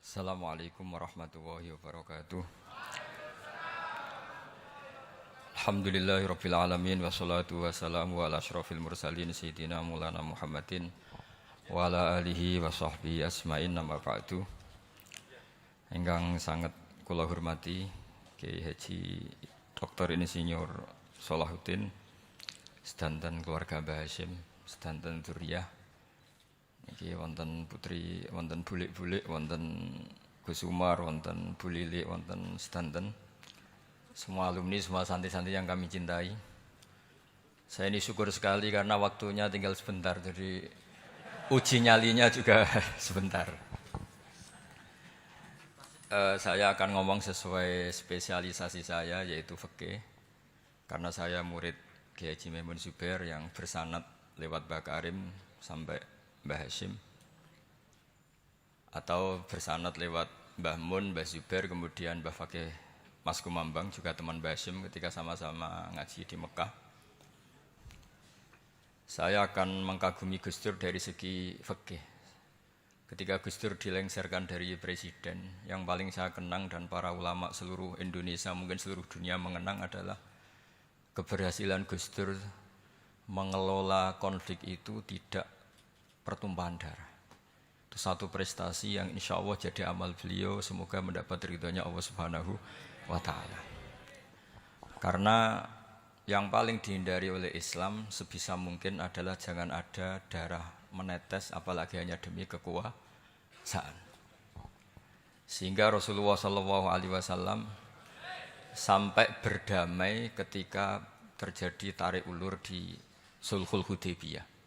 Assalamualaikum warahmatullahi wabarakatuh. Alhamdulillahirabbil alamin wassalatu wassalamu ala asyrofil mursalin sayyidina Maulana Muhammadin wa ala alihi wa sahbihi asma'in nama ba'du. Ingkang sangat kula hormati Kiai Haji Dr. Insinyur Salahuddin sedanten keluarga Mbah Hasyim, sedanten dzurriyyah. Iki wonten putri, wonten bulik-bulik, wonten Gus Umar, wonten Bu Lilik, wonten sedanten. Semua alumni, semua santri-santri yang kami cintai. Saya ini syukur sekali karena waktunya tinggal sebentar, jadi uji nyalinya juga sebentar. Saya akan ngomong sesuai spesialisasi saya, yaitu fikih. Karena saya murid Kiai Haji Maimun Zubair yang bersanad lewat Mbah Karim sampai Mbah Hasyim, atau bersanad lewat Mbah Mun, Mbah Zubair, kemudian Mbah Fakih Mas Kumambang, juga teman Mbah Hasyim ketika sama-sama ngaji di Mekah. Saya akan mengkagumi Gus Dur dari segi fikih. Ketika Gus Dur dilengsarkan dari presiden, yang paling saya kenang dan para ulama seluruh Indonesia, mungkin seluruh dunia mengenang adalah keberhasilan Gus Dur mengelola konflik itu tidak pertumpahan darah. Itu satu prestasi yang insya Allah jadi amal beliau, semoga mendapat ridhonya Allah Subhanahu wa Ta'ala. Karena yang paling dihindari oleh Islam sebisa mungkin adalah jangan ada darah menetes, apalagi hanya demi kekuasaan. Sehingga Rasulullah SAW sampai berdamai ketika terjadi tarik ulur di Sulhul Hudaybiyah.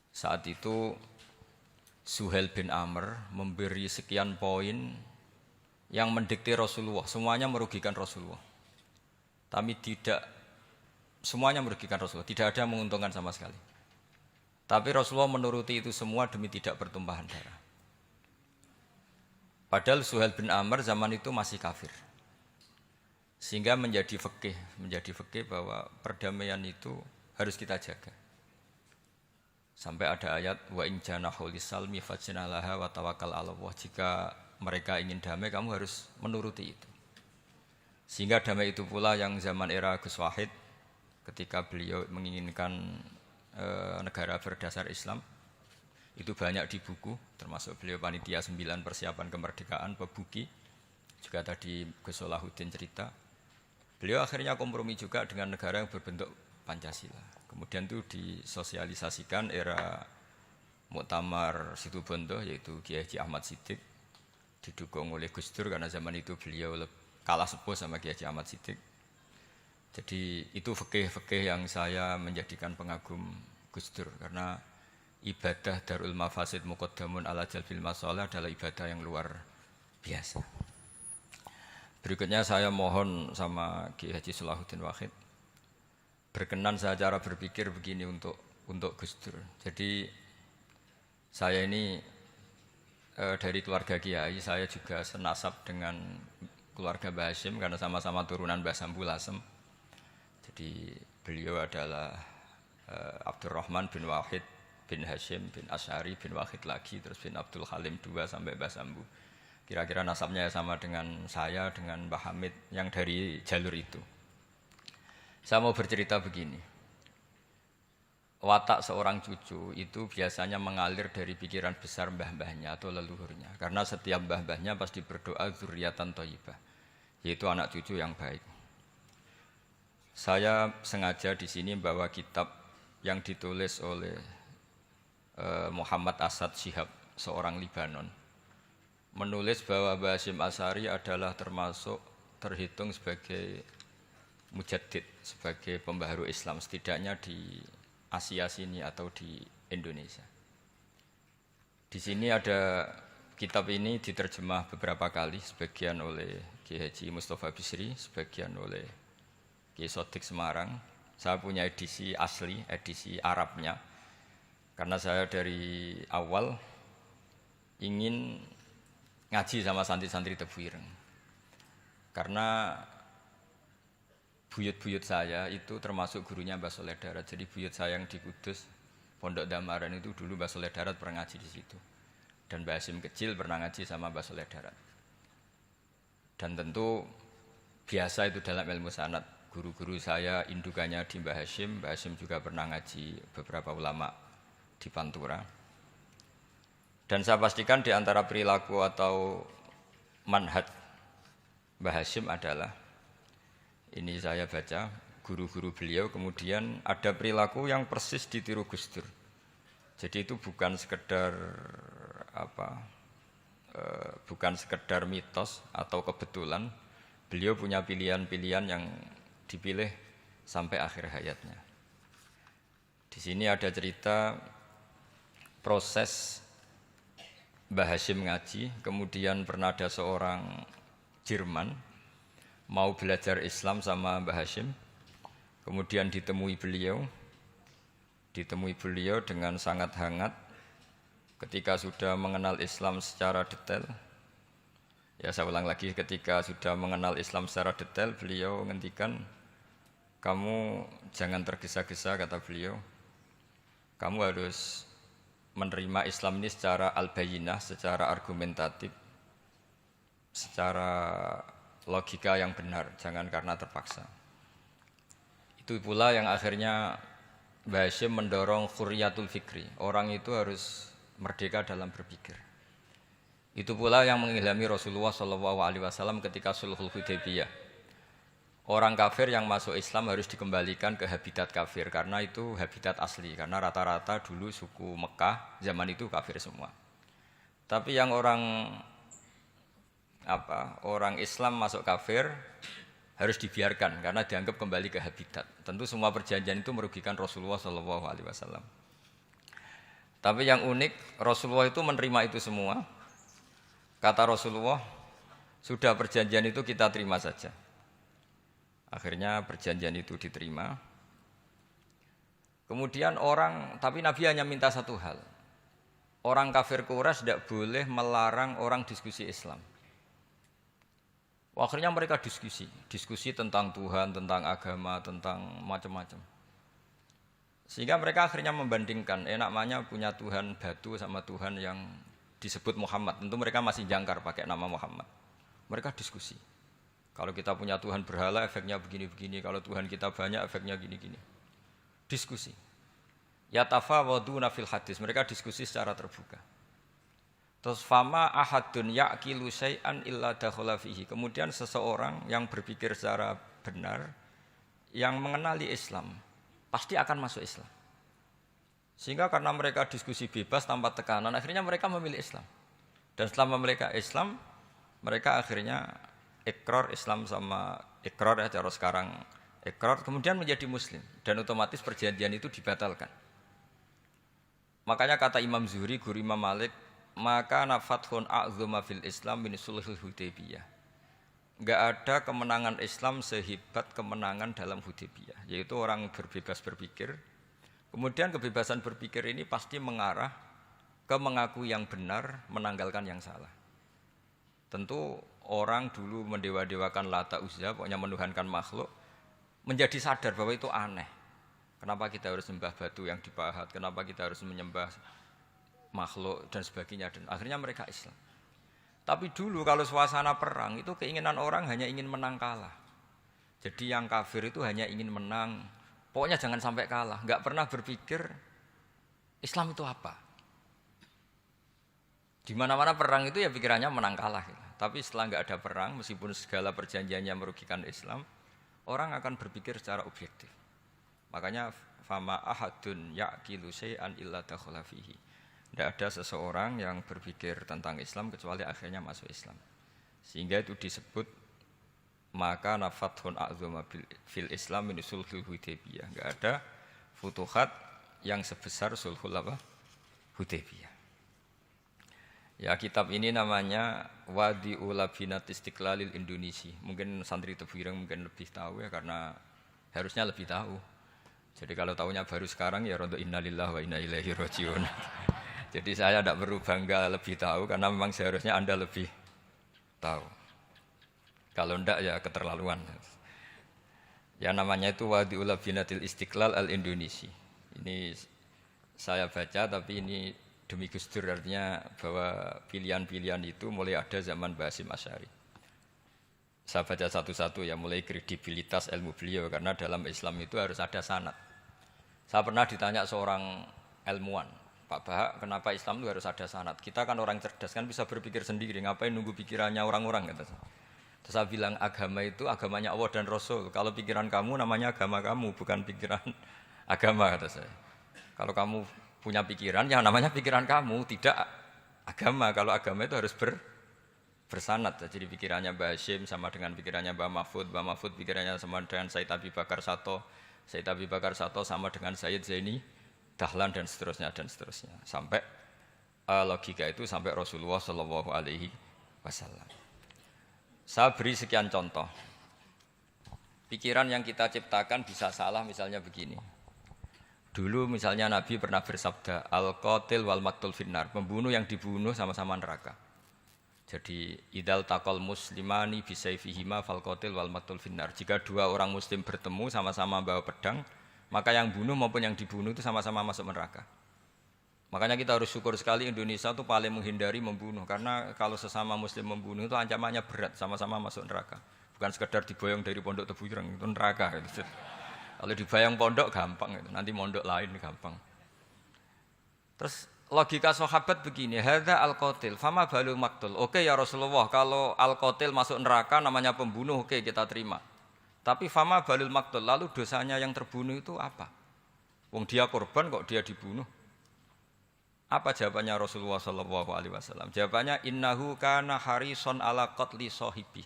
Saat itu Suhail bin Amr memberi sekian poin yang mendikte Rasulullah, semuanya merugikan Rasulullah. Tapi tidak semuanya merugikan Rasulullah, tidak ada yang menguntungkan sama sekali. Tapi Rasulullah menuruti itu semua demi tidak pertumpahan darah. Padahal Suhail bin Amr zaman itu masih kafir. Sehingga menjadi fikih bahwa perdamaian itu harus kita jaga. Sampai ada ayat wa in janahu lisalmi fajnalaha wa tawakkal 'ala Allah. Jika mereka ingin damai, kamu harus menuruti itu. Sehingga damai itu pula yang zaman era Gus Wahid, ketika beliau menginginkan negara berdasar Islam, itu banyak di buku, termasuk beliau panitia 9 persiapan kemerdekaan, Pebuki, juga tadi Gus Salahuddin cerita. Beliau akhirnya kompromi juga dengan negara yang berbentuk Pancasila. Kemudian itu disosialisasikan era Muktamar Situbondo, yaitu Kiai Haji Ahmad Siddiq, didukung oleh Gus Dur karena zaman itu beliau kalah sepuh sama Kiai Haji Ahmad Siddiq. Jadi itu fikih yang saya menjadikan pengagum Gus Dur, karena ibadah Darul Mafasid Muqaddamun ala Jalbil Masalah adalah ibadah yang luar biasa. Berikutnya saya mohon sama Kiai Haji Salahuddin Wahid berkenan saya cara berpikir begini untuk Gus Dur. Jadi saya ini dari keluarga Kiai, saya juga senasab dengan keluarga Mbah Hasyim karena sama-sama turunan Mbah Sambu Lasem. Jadi beliau adalah Abdurrahman bin Wahid bin Hasyim bin Asy'ari bin Wahid lagi, terus bin Abdul Halim 2 sampai Mbah Sambu. Kira-kira nasabnya sama dengan saya, dengan Mbah Hamid yang dari jalur itu. Saya mau bercerita begini. Watak seorang cucu itu biasanya mengalir dari pikiran besar mbah-mbahnya atau leluhurnya. Karena setiap mbah-mbahnya pasti berdoa dzurriyyatan thayyibah, yaitu anak cucu yang baik. Saya sengaja di sini bawa kitab yang ditulis oleh Muhammad Asad Shihab, seorang Libanon. Menulis bahwa Mbah Hasyim Asy'ari adalah terhitung sebagai mujaddid, sebagai pembaharu Islam, setidaknya di Asia sini atau di Indonesia. Di sini ada kitab ini diterjemah beberapa kali, sebagian oleh Kiai Haji Mustafa Bisri, sebagian oleh Kiai Sodik Semarang. Saya punya edisi asli, edisi Arabnya, karena saya dari awal ingin ngaji sama santri-santri Tebu Ireng. Karena buyut-buyut saya itu termasuk gurunya Mbah Soleh Darat. Jadi buyut saya yang di Kudus, Pondok Damaran itu dulu Mbah Soleh Darat pernah ngaji di situ. Dan Mbah Hasyim kecil pernah ngaji sama Mbah Soleh Darat. Dan tentu biasa itu dalam ilmu sanad. Guru-guru saya indukannya di Mbah Hasyim juga pernah ngaji beberapa ulama di Pantura. Dan saya pastikan di antara perilaku atau manhaj Mbah Hasyim adalah, ini saya baca, guru-guru beliau kemudian ada perilaku yang persis ditiru Gus Dur. Jadi itu bukan sekedar bukan sekedar mitos atau kebetulan, beliau punya pilihan-pilihan yang dipilih sampai akhir hayatnya. Di sini ada cerita proses Mbah Hasyim ngaji, kemudian pernah ada seorang Jerman mau belajar Islam sama Mbah Hasyim, kemudian ditemui beliau dengan sangat hangat. Ketika sudah mengenal Islam secara detail, ya saya ulang lagi, ketika sudah mengenal Islam secara detail, beliau ngendikan, kamu jangan tergesa-gesa, kata beliau. Kamu harus menerima Islam ini secara al-bayyinah, secara argumentatif, secara logika yang benar, jangan karena terpaksa. Itu pula yang akhirnya Mbah Hasyim mendorong khurriyatul fikri. Orang itu harus merdeka dalam berpikir. Itu pula yang mengilhami Rasulullah SAW ketika Sulhul Hudaybiyah. Orang kafir yang masuk Islam harus dikembalikan ke habitat kafir karena itu habitat asli. Karena rata-rata dulu suku Mekah zaman itu kafir semua. Tapi yang orang Islam masuk kafir harus dibiarkan karena dianggap kembali ke habitat. Tentu semua perjanjian itu merugikan Rasulullah SAW. Tapi yang unik, Rasulullah itu menerima itu semua. Kata Rasulullah, sudah perjanjian itu kita terima saja. Akhirnya perjanjian itu diterima. Kemudian tapi Nabi hanya minta satu hal. Orang kafir Quraisy tidak boleh melarang orang diskusi Islam. Akhirnya mereka diskusi tentang Tuhan, tentang agama, tentang macam-macam. Sehingga mereka akhirnya membandingkan, namanya punya Tuhan batu sama Tuhan yang disebut Muhammad. Tentu mereka masih jangkar pakai nama Muhammad. Mereka diskusi. Kalau kita punya Tuhan berhala, efeknya begini-begini. Kalau Tuhan kita banyak, efeknya gini-gini. Diskusi. Yatafawaduna fil hadis. Mereka diskusi secara terbuka. Terus fama ahadun yaqilu syai'an illa dakhala fihi. Kemudian seseorang yang berpikir secara benar, yang mengenali Islam, pasti akan masuk Islam. Sehingga karena mereka diskusi bebas tanpa tekanan, akhirnya mereka memilih Islam. Dan setelah mereka Islam, mereka akhirnya ikrar Islam sama ikrar ya cara sekarang ikrar, kemudian menjadi Muslim. Dan otomatis perjanjian itu dibatalkan. Makanya kata Imam Zuhri, guru Imam Malik, maka nafathun a'zuma fil Islam min sulhul Hudaybiyah. Enggak ada kemenangan Islam sehebat kemenangan dalam Hudaybiyah, yaitu orang berbebas berpikir. Kemudian kebebasan berpikir ini pasti mengarah ke mengakui yang benar, menanggalkan yang salah. Tentu orang dulu mendewa-dewakan Lata Uzza, pokoknya menuhankan makhluk, menjadi sadar bahwa itu aneh. Kenapa kita harus sembah batu yang dipahat? Kenapa kita harus menyembah makhluk dan sebagainya? Dan akhirnya mereka Islam. Tapi dulu kalau suasana perang itu keinginan orang hanya ingin menang kalah. Jadi yang kafir itu hanya ingin menang. Pokoknya jangan sampai kalah. Enggak pernah berpikir Islam itu apa. Di mana-mana perang itu ya pikirannya menang kalah. Tapi setelah enggak ada perang, meskipun segala perjanjiannya merugikan Islam, orang akan berpikir secara objektif. Makanya fama ahadun yaqilu syai'an illa dakhala fihi. Tidak ada seseorang yang berpikir tentang Islam kecuali akhirnya masuk Islam. Sehingga itu disebut maka nafathun a'zuma fil Islam min sulhul Hudaybiyah. Enggak ada futuhat yang sebesar sulhul Hudaybiyah. Ya, kitab ini namanya Wadi'ul Labinat Istiqlalil Indonesia. Mungkin santri Tebuireng mungkin lebih tahu ya, karena harusnya lebih tahu. Jadi kalau tahunya baru sekarang ya rondo innalillahi wa inna ilaihi rajiun. Jadi saya tidak perlu bangga lebih tahu karena memang seharusnya Anda lebih tahu. Kalau tidak ya keterlaluan. Ya namanya itu Wadi'ul Labinatil Istiqlal al-Indonesia. Ini saya baca tapi ini demi Gus Dur, artinya bahwa pilihan-pilihan itu mulai ada zaman Mbah Hasyim Asy'ari. Saya baca satu-satu ya, mulai kredibilitas ilmu beliau, karena dalam Islam itu harus ada sanad. Saya pernah ditanya seorang ilmuwan, Pak Bahak, kenapa Islam itu harus ada sanad? Kita kan orang cerdas, kan bisa berpikir sendiri, ngapain nunggu pikirannya orang-orang, kata saya. Terus saya bilang, agama itu agamanya Allah dan Rasul. Kalau pikiran kamu namanya agama kamu, bukan pikiran agama, kata saya. Kalau kamu punya pikiran, yang namanya pikiran kamu, tidak agama. Kalau agama itu harus bersanad. Jadi pikirannya Mbah Hasyim sama dengan pikirannya Mbah Mahfud pikirannya sama dengan Said Abi Bakar Sato sama dengan Sayyid Zaini Dahlan dan seterusnya. Sampai logika itu sampai Rasulullah Shallallahu Alaihi Wasallam. Saya beri sekian contoh. Pikiran yang kita ciptakan bisa salah, misalnya begini. Dulu misalnya Nabi pernah bersabda, al-qatil wal maqtul finnar, pembunuh yang dibunuh sama-sama neraka. Jadi idal taqal muslimani bisayfihima fal qatil wal maqtul finnar. Jika dua orang muslim bertemu sama-sama bawa pedang, maka yang bunuh maupun yang dibunuh itu sama-sama masuk neraka. Makanya kita harus syukur sekali Indonesia itu paling menghindari membunuh, karena kalau sesama muslim membunuh itu ancamannya berat, sama-sama masuk neraka. Bukan sekedar diboyong dari pondok Tebu Ireng, itu neraka gitu. Kalau dibayang pondok gampang gitu, nanti mondok lain gampang. Terus logika sahabat begini, hadza al-qatil fama balul maqtul. Oke ya Rasulullah, kalau al-qatil masuk neraka namanya pembunuh, oke kita terima. Tapi fama balul maqtul, lalu dosanya yang terbunuh itu apa? Wong dia korban kok dia dibunuh? Apa jawabannya Rasulullah sallallahu alaihi wasallam? Jawabannya innahu kana harison ala qatli sahibi.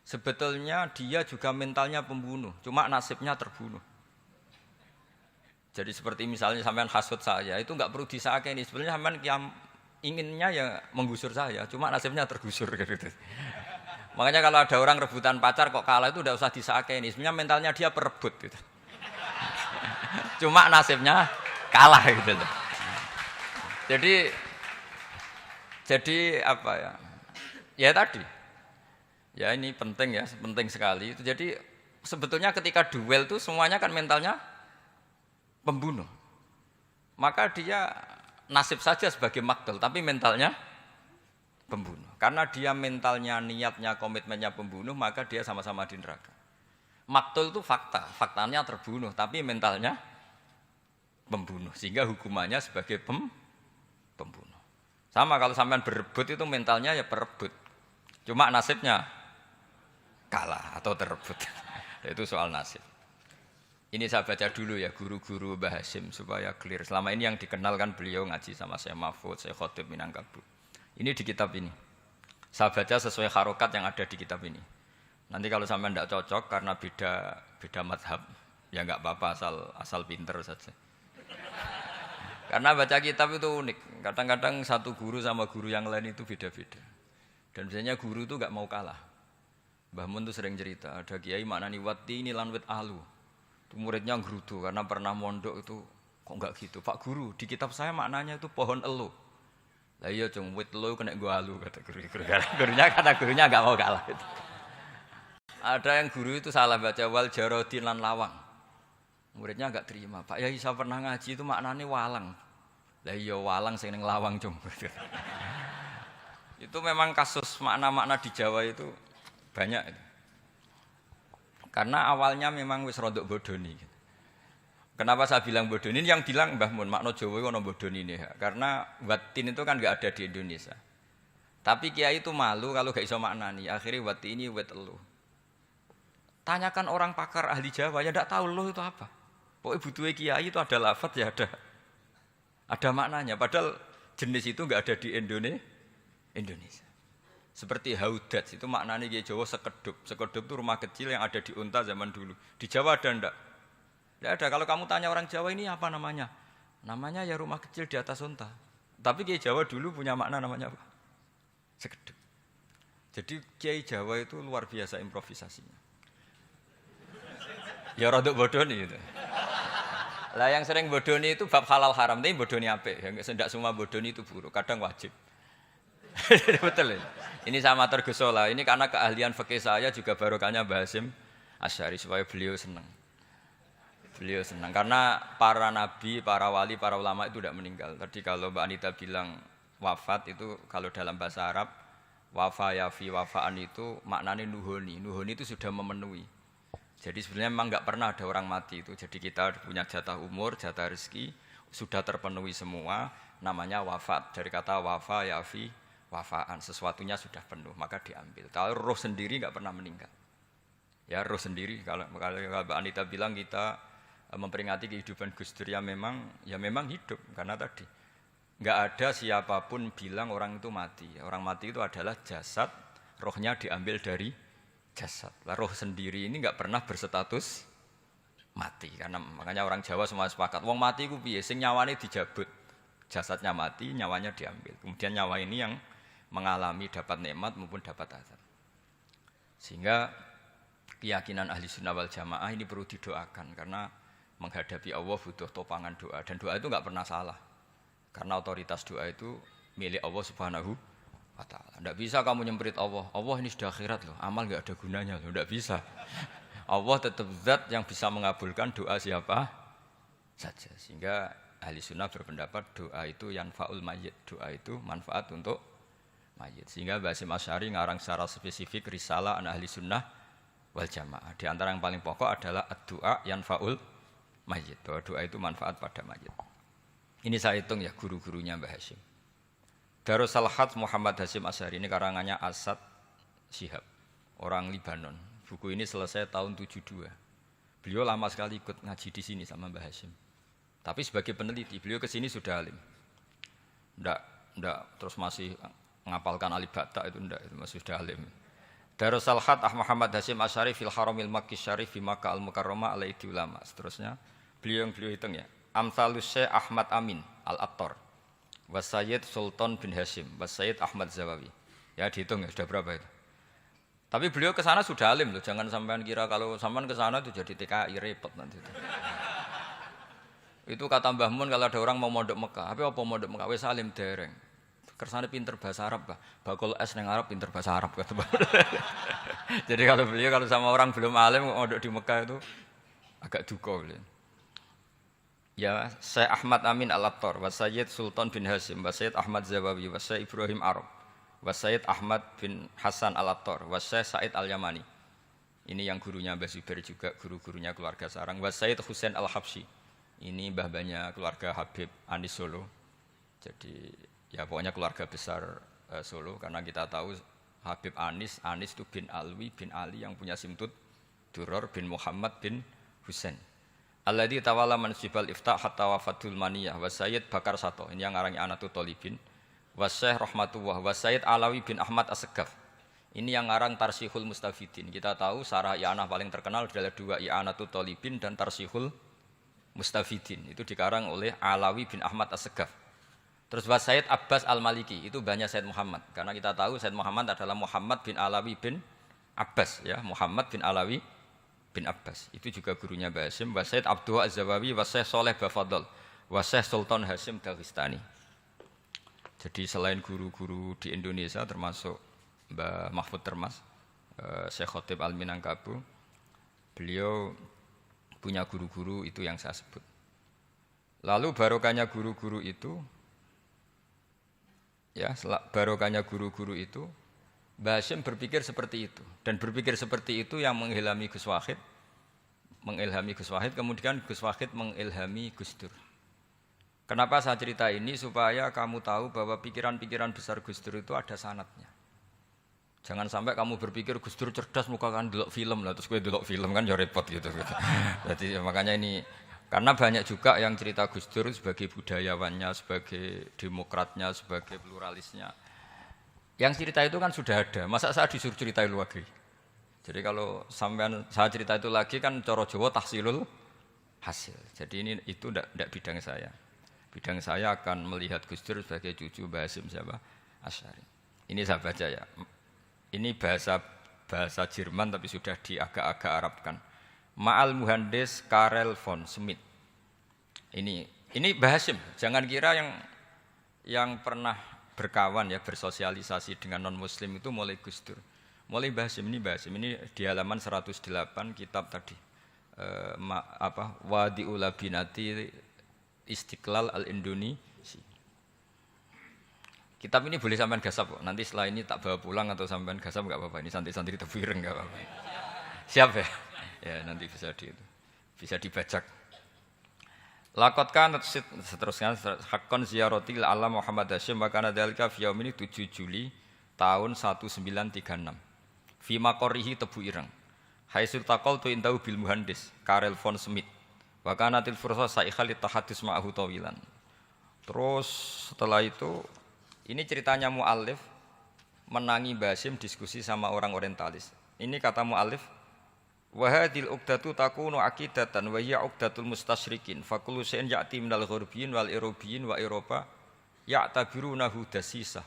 Sebetulnya dia juga mentalnya pembunuh, cuma nasibnya terbunuh. Jadi seperti misalnya sampean hasut saya, itu enggak perlu disakeni. Sebenarnya sampean yang inginnya ya menggusur saya, cuma nasibnya tergusur gitu. Makanya kalau ada orang rebutan pacar kok kalah itu enggak usah disakeni. Sebenarnya mentalnya dia perebut gitu. Cuma nasibnya kalah gitu. Jadi apa ya? Ya tadi. Ya ini penting ya, penting sekali. Itu jadi sebetulnya ketika duel itu semuanya kan mentalnya pembunuh. Maka dia nasib saja sebagai maktul, tapi mentalnya pembunuh. Karena dia mentalnya, niatnya, komitmennya pembunuh, maka dia sama-sama di neraka. Maktul itu fakta, faktanya terbunuh, tapi mentalnya pembunuh. Sehingga hukumannya sebagai pembunuh. Sama kalau sampean berebut itu mentalnya ya perebut. Cuma nasibnya kalah atau terebut. Itu soal nasib. Ini saya baca dulu ya guru-guru Mbah Hasyim supaya clear. Selama ini yang dikenalkan beliau ngaji sama saya Mahfud, saya Khotib Minangkabau. Ini di kitab ini. Saya baca sesuai harokat yang ada di kitab ini. Nanti kalau sampai tidak cocok karena beda madhab, ya nggak apa-apa asal pinter saja. Karena baca kitab itu unik. Kadang-kadang satu guru sama guru yang lain itu beda-beda. Dan biasanya guru itu nggak mau kalah. Mbah Mun itu sering cerita, ada kiai maknani wati ini lan wit alu. Itu muridnya gerutu karena pernah mondok itu kok enggak gitu. Pak guru, di kitab saya maknanya itu pohon elu. Lah iya cung, wit elu kena gua alu kata guru. Gurunya karena gurunya enggak mau kalah itu. Ada yang guru itu salah baca wal jarodin lan lawang. Muridnya enggak terima. Pak Yai saya pernah ngaji itu maknanya walang. Lah iya walang sing ning lawang cung. Itu memang kasus makna-makna di Jawa itu banyak itu. Karena awalnya memang wis rodok bodoni. Kenapa saya bilang bodoni? Ini yang bilang Mbah Mun, makna Jawa itu ono bodoni ini. Karena watin itu kan enggak ada di Indonesia. Tapi kiai itu malu kalau enggak iso maknani. Akhirnya wati ini wet elu. Tanyakan orang pakar ahli Jawa, ya enggak tahu elu itu apa. Pokoknya butuhnya kiai itu ada lafaz ya ada maknanya. Padahal jenis itu enggak ada di Indonesia. Seperti haudat itu maknanya Kiai Jawa sekedup. Sekedup itu rumah kecil yang ada di unta zaman dulu. Di Jawa ada enggak? Enggak ada. Kalau kamu tanya orang Jawa ini apa namanya? Namanya ya rumah kecil di atas unta. Tapi Kiai Jawa dulu punya makna namanya apa? Sekedup. Jadi Kiai Jawa itu luar biasa improvisasinya. Ya rodok bodoni itu. Lah yang sering bodoni itu bab halal haram, tapi bodoni apik. Yang tidak semua bodoni itu buruk, kadang wajib. Betul ya? Ini sama tergesola. Ini karena keahlian fikih saya juga barokahnya Mbah Hasyim Asy'ari supaya beliau senang. Beliau senang karena para nabi, para wali, para ulama itu tidak meninggal. Tadi kalau Mbak Anita bilang wafat itu kalau dalam bahasa Arab wafa yafi wafaan itu maknanya nuhoni. Nuhoni itu sudah memenuhi. Jadi sebenarnya memang nggak pernah ada orang mati itu. Jadi kita punya jatah umur, jatah rezeki sudah terpenuhi semua. Namanya wafat dari kata wafa yafi wafaan. Sesuatunya sudah penuh maka diambil. Kalau roh sendiri nggak pernah meninggal. Ya roh sendiri kalau Mbak Anita bilang kita memperingati kehidupan Gus Dur ya memang hidup karena tadi nggak ada siapapun bilang orang itu mati. Orang mati itu adalah jasad, rohnya diambil dari jasad. Lah roh sendiri ini nggak pernah berstatus mati karena makanya orang Jawa semua sepakat. Wong mati ku piye? Sing nyawane dijabut, jasadnya mati, nyawanya diambil. Kemudian nyawa ini yang mengalami dapat nikmat maupun dapat azab. Sehingga keyakinan ahli sunnah wal jamaah ini perlu didoakan karena menghadapi Allah butuh topangan doa dan doa itu nggak pernah salah karena otoritas doa itu milik Allah Subhanahu wa Ta'ala. Tidak bisa kamu nyemprit Allah ini sudah akhirat loh, amal nggak ada gunanya loh, tidak bisa. Allah tetap zat yang bisa mengabulkan doa siapa saja. Sehingga ahli sunnah berpendapat doa itu yanfa'ul mayyit, doa itu manfaat untuk mayit. Sehingga Basim Asy'ari ngarang secara spesifik risalah an ahli sunnah wal jamaah. Di antara yang paling pokok adalah ad-du'a yanfa'ul mayyit, bahwa doa itu manfaat pada mayit. Ini saya hitung ya guru-gurunya Mbah Hasyim. Darus Salhat Muhammad Hasyim Asy'ari ini karangannya Asad Syihab, orang Libanon. Buku ini selesai tahun 72. Beliau lama sekali ikut ngaji di sini sama Mbah Hasyim. Tapi sebagai peneliti, beliau ke sini sudah alim. Ndak terus masih ngapalkan alif bata itu masih sudah alim. Darus Salhat Muhammad Hasyim Asy'ari fil Haramil Makki Syarif fi Makkah Al-Mukarramah alaihi ulama. Seterusnya beliau hitung ya. Amsalus Syekh Ahmad Amin Al-Attar wa Sayyid Sultan bin Hasyim wa Sayyid Ahmad Zawawi. Ya dihitung ya sudah berapa itu. Tapi beliau ke sana sudah alim loh, jangan sampean kira kalau sampean ke sana itu jadi TKI repot nanti itu. Itu kata Mbah Mun kalau ada orang mau mondok Mekah, apa mondok Mekah wis alim dereng. Kersane pinter bahasa Arab, Pak. Bakul es neng Arab pinter bahasa Arab kata. Jadi kalau sama orang belum alim mondok di Mekah itu agak duka beliau. Ya, Syekh Ahmad Amin Al-Attar, wa Sayyid Sultan bin Hasyim, wa Sayyid Ahmad Zawawi, wa Syekh Ibrahim Arab, wa Sayyid Ahmad bin Hasan Al-Attar, wa Syekh Said Al-Yamani. Ini yang gurunya Mbah Zubair juga, guru-gurunya keluarga sarang, wa Sayyid Husain Al-Habsyi. Ini mbah-mbahnya keluarga Habib Anis Solo. Jadi ya pokoknya keluarga besar Solo karena kita tahu Habib Anis itu bin Alwi bin Ali yang punya simtud Duror bin Muhammad bin Husain. Alladzi tawalla mansibal iftah hatta wafatul maniyah wa Sayyid Bakar Sato. Ini yang ngarang Anatul Thalibin. Wa Syekh Rahmatullah wa Sayyid Alawi bin Ahmad As-Segaf. Ini yang ngarang Tarsihul Mustafidin. Kita tahu sarah i'anah paling terkenal adalah dua I'anatul Thalibin dan Tarsihul Mustafidin. Itu dikarang oleh Alawi bin Ahmad As-Segaf. Terus wa Sayyid Abbas Al-Maliki. Itu banyak Sayyid Muhammad. Karena kita tahu Sayyid Muhammad adalah Muhammad bin Alawi bin Abbas ya, Muhammad bin Alawi bin Abbas. Itu juga gurunya Mbah Hasyim, wa Sayyid Abdul Az-Zawawi, wa Syekh Saleh Bafadl, wa Syekh Sultan Hasyim Daghestani. Jadi selain guru-guru di Indonesia termasuk Mbah Mahfud Termas, Syekh Khotib Al-Minangkabu, beliau punya guru-guru itu yang saya sebut. Lalu barokahnya guru-guru itu ya, barokahnya guru-guru itu Mbah Hasyim berpikir seperti itu dan berpikir seperti itu yang mengilhami Gus Wahid, kemudian Gus Wahid mengilhami Gus Dur. Kenapa saya cerita ini? Supaya kamu tahu bahwa pikiran-pikiran besar Gus Dur itu ada sanadnya. Jangan sampai kamu berpikir Gus Dur cerdas muka kan delok film lah terus gue delok film kan ya repot gitu. Jadi makanya ini karena banyak juga yang cerita Gus Dur sebagai budayawannya, sebagai demokratnya, sebagai pluralisnya. Yang cerita itu kan sudah ada, masa saya disuruh cerita itu lagi? Jadi kalau sampean saya cerita itu lagi kan coro Jawa tahsilul hasil. Jadi itu tidak bidang saya. Bidang saya akan melihat Gus Dur sebagai cucu Mbah Hasyim siapa? Asy'ari. Ini saya baca ya. Ini bahasa Jerman tapi sudah diagak-agak Arabkan. Ma'al Muhandis Karel von Schmidt. Ini Mbah Hasyim. Jangan kira yang pernah berkawan ya bersosialisasi dengan non muslim itu mulai Gus Dur. Mulai Mbah Hasyim ini di halaman 108 kitab tadi Wadi'ul Labinati Istiqlal Al-Indonesia. Kitab ini boleh sampean gasap kok. Nanti setelah ini tak bawa pulang atau sampean gasap enggak apa-apa. Ini santri-santri tebu ireng enggak apa-apa. Siap ya? Ya nanti bisa dibajak. Lakot kan seterusnya hakon ziyarati alam Muhammad Hasyim wa kana dzalika fi yaumini 7 Juli tahun 1936. Fi maqorihi Tebu Ireng. Haitsu taqaltu indahu bil muhandis Karel von Smith. Wa kanatil fursa saikhal tahadus ma'ahu tawilan. Terus setelah itu ini ceritanya muallif menangi Mbah Hasyim diskusi sama orang orientalis. Ini kata muallif wa hadhil uqdatu takunu aqidatan wa hiya uqdatul mustasyrikin fa kullu shay'in ya'ti minal ghurbiyin wal irobiyyin wa Eropa ya'tabirunahu dasisah.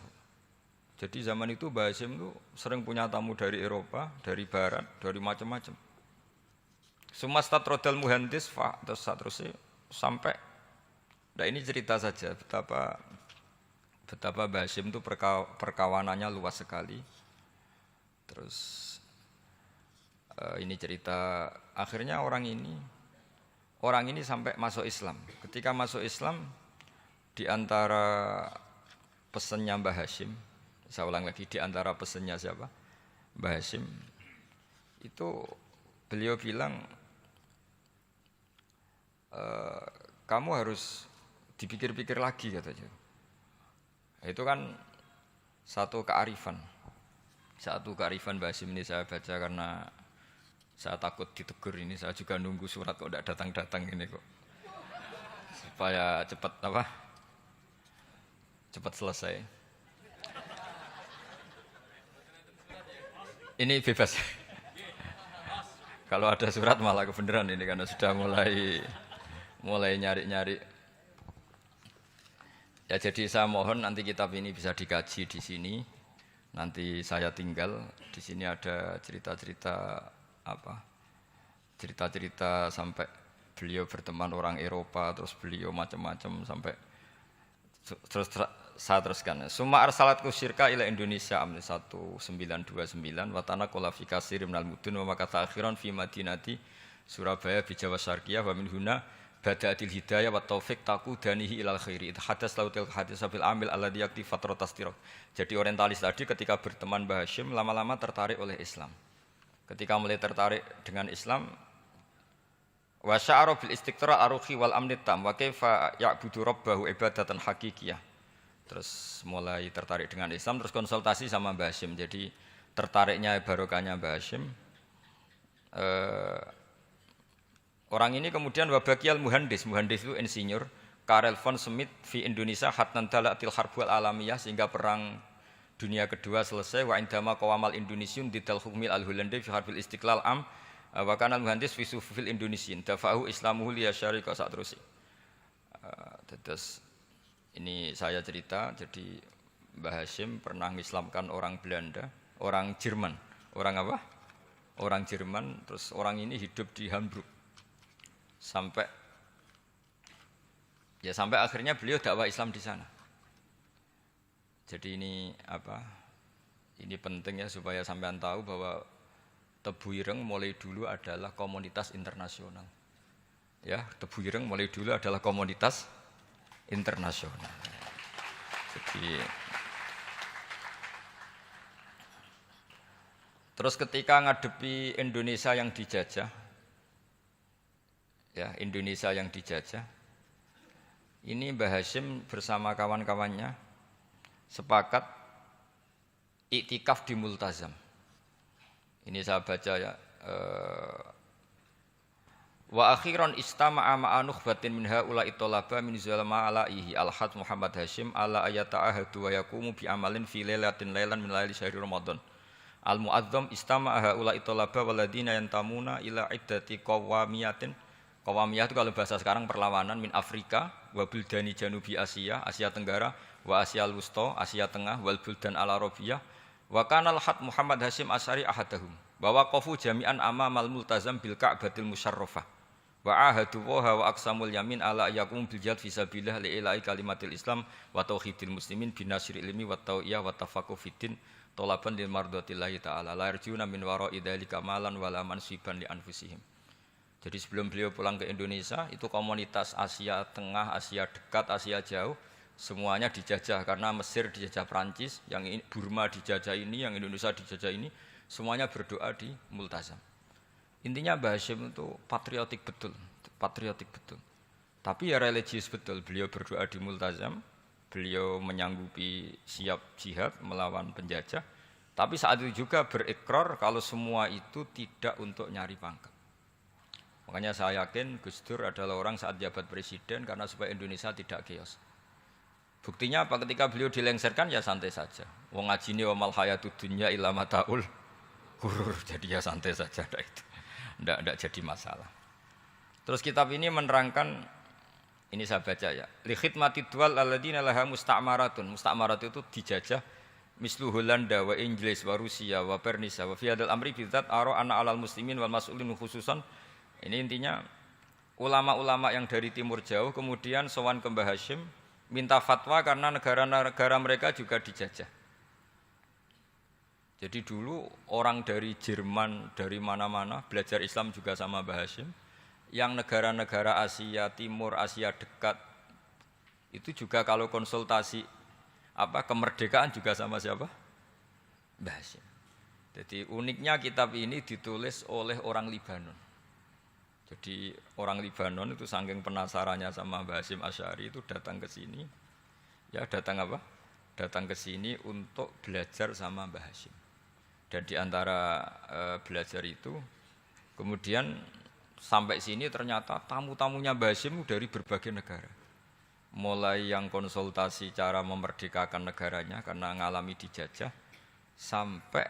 Jadi zaman itu Mbah Hasyim itu sering punya tamu dari Eropa, dari barat, dari macam-macam. Sumastatrodal muhandis fa terus seterusnya sampai nah ini cerita saja betapa Mbah Hasyim itu perkawanannya luas sekali. Terus ini cerita akhirnya orang ini sampai masuk Islam. Ketika masuk Islam di antara pesannya Mbah Hasyim, saya ulang lagi di antara pesannya siapa? Mbah Hasyim itu beliau bilang kamu harus dipikir-pikir lagi katanya. Itu kan satu kearifan Mbah Hasyim ini saya baca karena saya takut ditegur ini, saya juga nunggu surat kok tidak datang-datang ini kok. Supaya cepat selesai. Ini bebas. Kalau ada surat malah kebenaran ini karena sudah mulai nyari-nyari. Ya jadi saya mohon nanti kitab ini bisa dikaji di sini. Nanti saya tinggal di sini ada cerita-cerita sampai beliau berteman orang Eropa, terus beliau macam-macam sampai terus saya teruskan. Summa arsalatku syirka ila Indonesia amni 1929 watana qala fi kasir minal mudun wa makata akhiran fi madinati Surabaya bi Jawa Syarqiyah wa min huna bada'atil hidayah wa taufiq taqudanihi ilal khairi. Hadas lautil hadis bil amil alladhi yakti fatratas tiraq. Jadi orientalis tadi ketika berteman Mbah Hasyim lama-lama tertarik oleh Islam. Ketika mulai tertarik dengan Islam, wa sya'ara bil istiqra aruhi wal amni tam wa kaifa ya'budu rabbahu ibadatan hakikiyah. Terus mulai tertarik dengan Islam, terus konsultasi sama Mbah Hasyim. Jadi tertariknya barokahnya Mbah Hasyim. Orang ini kemudian wabakiyal muhandis itu insinyur Karel von Smith fi Indonesia hatnan dalatil harbul alamiyah sehingga perang dunia kedua selesai wa indama qawamal Indonesiun didal hukmil al-Hollande fi harbil istiqlal am wa kana al-muhandis fi sufil Indonesian dafa'u islamuhu li syarika sak terus. Terus ini saya cerita jadi Mbah Hasyim pernah mengislamkan orang Belanda, orang Jerman. Orang apa? Orang Jerman, terus orang ini hidup di Hamburg. Sampai akhirnya beliau dakwah Islam di sana. Jadi ini penting ya supaya sampean tahu bahwa Tebu Ireng mulai dulu adalah komunitas internasional. Ya, Tebu Ireng mulai dulu adalah komunitas internasional. Jadi terus ketika ngadepi Indonesia yang dijajah, ini Mbah Hasyim bersama kawan-kawannya sepakat iktikaf di Multazam. Ini saya baca ya. Wa akhiran istama'a ma'a nukhbatin min haula'i talaba min zalama alaihi al-had Muhammad Hasyim ala ayata'ahadu wa yaqumu bi amalin fi lailatin lailan min laili syahri Ramadan. Al-mu'azzam istama'a haula'i talaba waladina yantamuna ila iddati qawamiyatin. Qawamiyah itu kalau bahasa sekarang perlawanan min Afrika wa buldani janubi Asia, Asia Tenggara wa Asia al-Wusta, Asia Tengah wal buldan al-Arabiyah wa kana al-had Muhammad Hasyim Asy'ari ahadahum wa waqafu jami'an amamal multazam bil Ka'batil musyarrafah wa ahadu wa aqsamul yamin ala yakum bil jihad fi sabilillah li ilahi kalimatil Islam wa tauhidil muslimin binasril ilmi wa tau'iyah wa tafaqquh fiddin talaban lil mardatillahi ta'ala la yarjuna min wara'i dzalika malan wala mansiban li anfusihim. Jadi sebelum beliau pulang ke Indonesia, itu komunitas Asia Tengah, Asia Dekat, Asia Jauh, semuanya dijajah karena Mesir dijajah Prancis, yang Burma dijajah ini, yang Indonesia dijajah ini, semuanya berdoa di Multazam. Intinya Mbah Hashim itu patriotik betul, patriotik betul. Tapi ya religius betul, beliau berdoa di Multazam, beliau menyanggupi siap jihad melawan penjajah, tapi saat itu juga berikrar kalau semua itu tidak untuk nyari pangkat. Makanya saya yakin Gus Dur adalah orang saat jabat presiden karena supaya Indonesia tidak chaos. Buktinya apa? Ketika beliau dilengsarkan ya santai saja. Wong ngajine wa mal hayatud dunya illa mataul ghurur. Jadi ya santai saja itu. Enggak jadi masalah. Terus kitab ini menerangkan, ini saya baca ya. Li khidmati dual alladziina laha musta'maratun. Musta'marat itu dijajah mislu Holanda wa Inggris wa Rusia wa Pernisa wa fi hadzal amri bidzat ara anna 'alal muslimin wal mas'ulin khususan. Ini intinya ulama-ulama yang dari timur jauh kemudian sowan ke Mbah Hashim minta fatwa karena negara-negara mereka juga dijajah. Jadi dulu orang dari Jerman, dari mana-mana belajar Islam juga sama Mbah Hashim. Yang negara-negara Asia Timur, Asia Dekat itu juga kalau konsultasi kemerdekaan juga sama siapa? Mbah Hashim. Jadi uniknya kitab ini ditulis oleh orang Libanon. Jadi orang Libanon itu saking penasarannya sama Mbah Hashim Asy'ari itu datang ke sini. Ya datang apa? Datang ke sini untuk belajar sama Mbah Hashim. Dan di antara belajar itu kemudian sampai sini ternyata tamu-tamunya Mbah Hashim dari berbagai negara. Mulai yang konsultasi cara memerdekakan negaranya karena mengalami dijajah sampai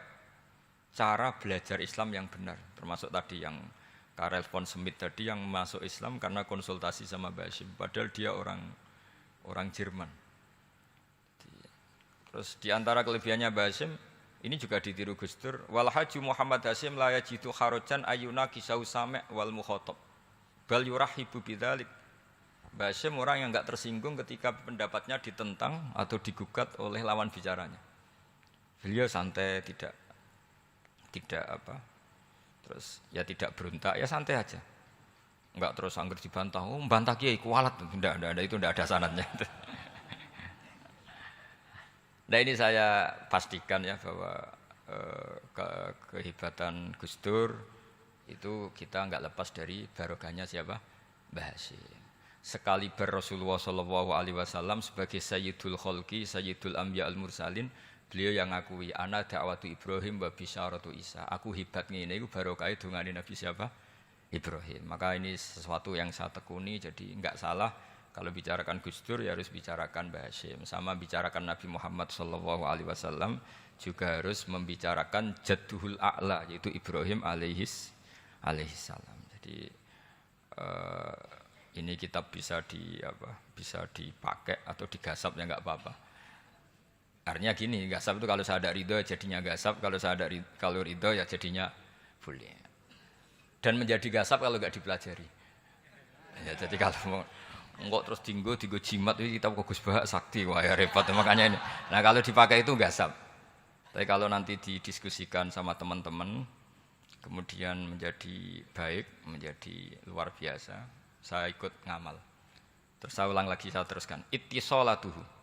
cara belajar Islam yang benar, termasuk tadi yang Karel von Schmidt tadi yang masuk Islam karena konsultasi sama Mbah Hashim, padahal dia orang Jerman. Terus di antara kelebihannya Mbah Hashim ini juga ditiru Gus Dur, wal haju Muhammad Hashim la yajidu kharajan ayuna kisau sami' wal mukhatab bal yurahibu bidzalik. Mbah Hashim orang yang enggak tersinggung ketika pendapatnya ditentang atau digugat oleh lawan bicaranya. Beliau santai, tidak terus ya tidak berontak, ya santai aja. Enggak terus angger dibantah, membantah kiai kualat, enggak, itu enggak ada sanadnya. Nah ini saya pastikan ya bahwa kehebatan Gus Dur itu kita enggak lepas dari barokahnya siapa? Mbah Hashim. Sekaliber Rasulullah SAW sebagai Sayyidul Khalqi, Sayyidul Anbiya al-Mursalin, beliau yang ngakui ana da'watu Ibrahim wa bisyaratu Isa. Aku hebat ngene iku barokah dongane Nabi siapa? Ibrahim. Maka ini sesuatu yang saya tekuni, jadi enggak salah kalau bicarakan Gus Dur ya harus bicarakan Mbah Hashim. Sama bicarakan Nabi Muhammad SAW juga harus membicarakan Jadduhul A'la yaitu Ibrahim alaihissalam. Jadi ini kitab bisa dipakai atau digasap ya enggak apa-apa. Artinya gini, gasap itu kalau saya ada ridho jadinya gasap, kalau ridho ya jadinya boleh. Dan menjadi gasap kalau enggak dipelajari. Ya, jadi kalau enggak terus tinggo jimat itu kita Gus Bah sakti, wah ya repot makanya ini. Nah kalau dipakai itu gasap. Tapi kalau nanti didiskusikan sama teman-teman, kemudian menjadi baik, menjadi luar biasa, saya ikut ngamal. Terus saya ulang lagi, saya teruskan. Ittisolatuhu.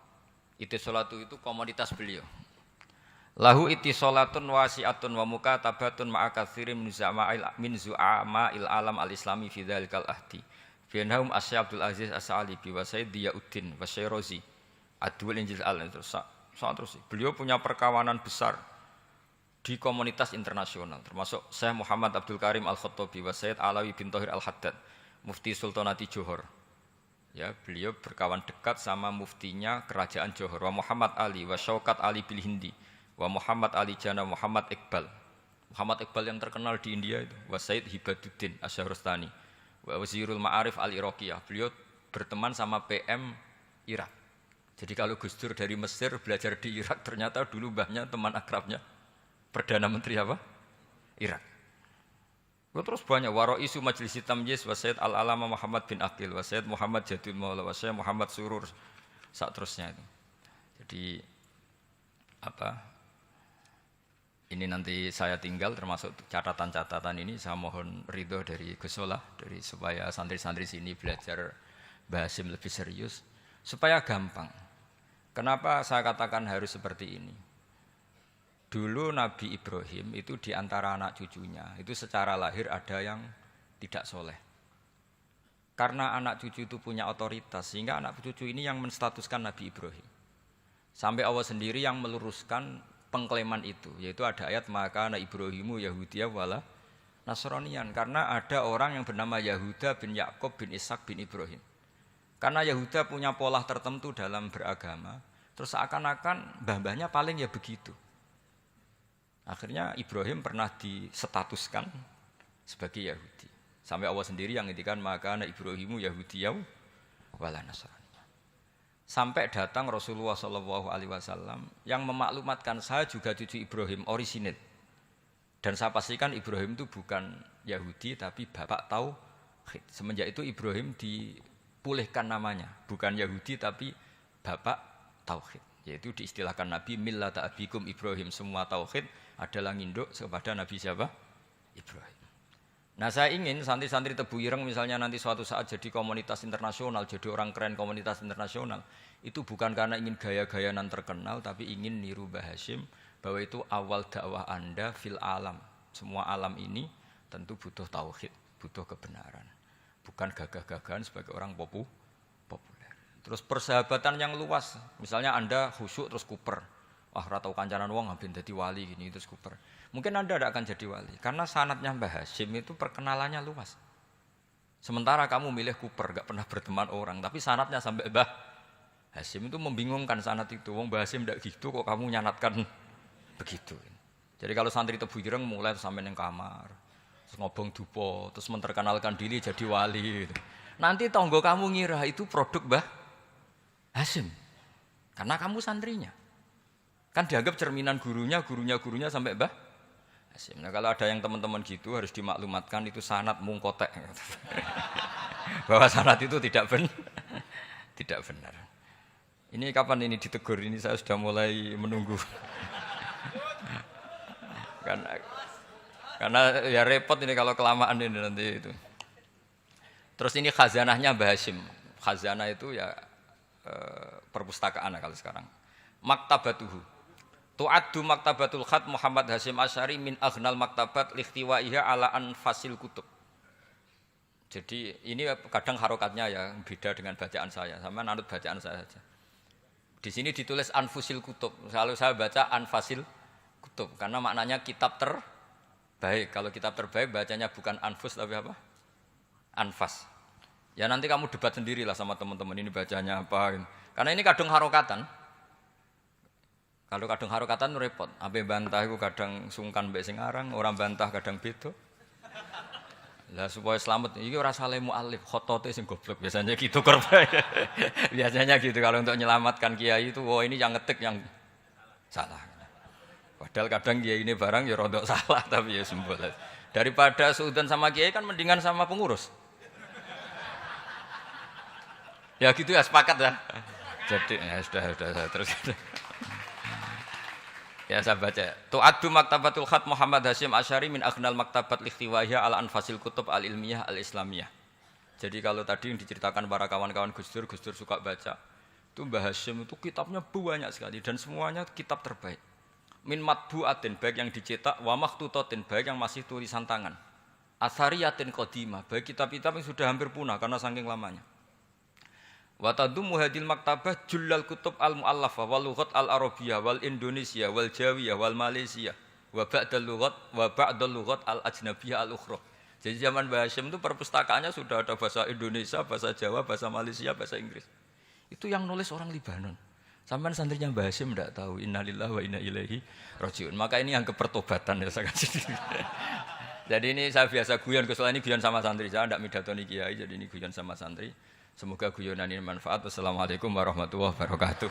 Ittisolatu itu komoditas beliau. Lahu ittisolatun wasi'atun wa mukatabatun ma'a katsirin min zu'ama'il alam al-islami fi dzalikal ahdi. Binahum Asy Abdul Aziz As-Sa'alibi wa Sayyid Diyauddin wa Syairozi Adwul Injil terus. Beliau punya perkawanan besar di komunitas internasional, termasuk Syekh Muhammad Abdul Karim Al-Khattabi wa Sayyid Alawi bin Thahir Al-Haddad, Mufti Sultanati Johor. Ya, beliau berkawan dekat sama muftinya kerajaan Johor, wa Muhammad Ali wa Syaukat Ali bil Hindi, wa Muhammad Ali Jana Muhammad Iqbal. Muhammad Iqbal yang terkenal di India itu, wa Sayyid Hibaduddin Asy-Syahrastani, wa Wazirul Ma'arif Al-Iraqiyah. Beliau berteman sama PM Irak. Jadi kalau Gus Dur dari Mesir belajar di Irak, ternyata dulu mbahnya teman akrabnya Perdana Menteri apa? Irak. Terus banyak Waro'isu Majlis Tamyiz wa Sayyid Al-Alama Muhammad bin Aqil wa Sayyid Muhammad Jadul Maula wa Sayyid Muhammad Surur saat terusnya itu. Jadi ini nanti saya tinggal termasuk catatan-catatan ini saya mohon ridho dari Gus Solah dari supaya santri-santri sini belajar Mbah Hasyim lebih serius supaya gampang. Kenapa saya katakan harus seperti ini? Dulu Nabi Ibrahim itu di antara anak cucunya itu secara lahir ada yang tidak soleh. Karena anak cucu itu punya otoritas sehingga anak cucu ini yang menstatuskan Nabi Ibrahim. Sampai Allah sendiri yang meluruskan pengklaiman itu, yaitu ada ayat maka anak Ibrahimu Yahudiyah wala Nasranian, karena ada orang yang bernama Yahuda bin Yakub bin Ishak bin Ibrahim. Karena Yahuda punya pola tertentu dalam beragama, terus seakan-akan mbah-mbahnya paling ya begitu. Akhirnya Ibrahim pernah disetatuskan sebagai Yahudi. Sampai Allah sendiri yang ngendikan maka anak Ibrahimu Yahudiyah wala Nasranian. Sampai datang Rasulullah SAW yang memaklumatkan saya juga cucu Ibrahim orisinil. Dan saya pastikan Ibrahim itu bukan Yahudi tapi bapak tauhid. Semenjak itu Ibrahim dipulihkan namanya, bukan Yahudi tapi bapak tauhid. Yaitu diistilahkan Nabi millata abikum Ibrahim, semua tauhid adalah nginduk kepada Nabi siapa? Ibrahim. Nah saya ingin santri-santri Tebu Ireng misalnya nanti suatu saat jadi komunitas internasional, jadi orang keren komunitas internasional, itu bukan karena ingin gaya-gayanan terkenal, tapi ingin niru Mbah Hasyim bahwa itu awal dakwah Anda fil alam. Semua alam ini tentu butuh tauhid, butuh kebenaran. Bukan gagah-gagahan sebagai orang populer. Terus persahabatan yang luas, misalnya Anda khusyuk terus kuper. Wah, ratau kancanan wong hampir jadi wali gini terus kuper. Mungkin Anda tidak akan jadi wali karena sanadnya Mbah Hasyim itu perkenalannya luas. Sementara kamu milih kuper, gak pernah berteman orang, tapi sanadnya sampai Mbah Hasyim itu membingungkan sanad itu. Wong Mbah Hasyim tidak gitu kok kamu nyanatkan begitu. Jadi kalau santri Tebu Ireng mulai sampai neng kamar, terus ngobong dupo, terus menterkenalkan diri jadi wali. Gitu. Nanti tonggo kamu ngira itu produk Mbah Hasyim karena kamu santrinya. Kan dianggap cerminan gurunya sampai Mbah Hasyim. Nah kalau ada yang teman-teman gitu harus dimaklumatkan itu sanad mungkotek. Bahwa sanad itu tidak benar. Ini kapan ini ditegur? Ini saya sudah mulai menunggu. Karena ya repot ini kalau kelamaan ini nanti itu. Terus ini khazanahnya Mbah Hasyim. Khazanah itu ya perpustakaan kalau sekarang. Maktabatuhu. Tu'addu maktabatul khat Muhammad Hasyim Asy'ari min aghnal maktabat likhtiwaiha ala anfasil kutub. Jadi ini kadang harokatnya ya beda dengan bacaan saya. Sama anut bacaan saya saja. Di sini ditulis anfusil kutub. Selalu saya baca anfasil kutub karena maknanya kitab terbaik. Kalau kitab terbaik bacanya bukan anfus tapi apa? Anfas. Ya nanti kamu debat sendirilah sama teman-teman ini bacanya apa. Karena ini kadang harokatan. Kalau kadang harokatan repot, ape bantah itu kadang sungkan mbek sing aran, orang bantah kadang beda. Lah supaya selamat, iki ora saleh mualif, khotote sing goblok biasanya gitu korban. Biasanya gitu kalau untuk menyelamatkan kiai itu, oh ini yang ngetik yang salah. Padahal kadang kiai ini barang ya rodok salah tapi ya sembol. Daripada suudzon sama kiai kan mendingan sama pengurus. Ya gitu ya sepakat ya. Jadi ya sudah terus. Ya saya baca. Tu'addu maktabatul khat Muhammad Hasyim Asy'ari min aghnal maktabat likhtiwaiha ala anfasil kutub al-ilmiyah al-islamiyah. Jadi kalau tadi yang diceritakan para kawan-kawan Gus Dur suka baca. Itu Mbah Hasyim itu kitabnya banyak sekali dan semuanya kitab terbaik. Min matbu'atin baik yang dicetak wa makhtutatin baik yang masih tulisan tangan. Athariyatin qadimah baik kitab-kitab yang sudah hampir punah karena saking lamanya. Wa tadummu hadil maktabah jullal kutub al-mu'allafah wal lughat al-arabiyyah wal indonesia wal jawiyah wal malaysia wa ba'dal lughat al-ajnabiyyah al-ukhra. Jadi zaman Mbah Hasyim itu perpustakaannya sudah ada bahasa Indonesia, bahasa Jawa, bahasa Malaysia, bahasa Inggris. Itu yang nulis orang Libanon. Sampai santrinya Mbah Hasyim tidak tahu innalillahi wa inna ilaihi rajiun. Maka ini yang kepertobatan ya saya kasih. Jadi ini saya biasa guyon, soalnya ini guyon sama santri, saya tidak midatoni kiai, jadi ini guyon sama santri. Semoga guyonan ini manfaat. Wassalamualaikum warahmatullahi wabarakatuh.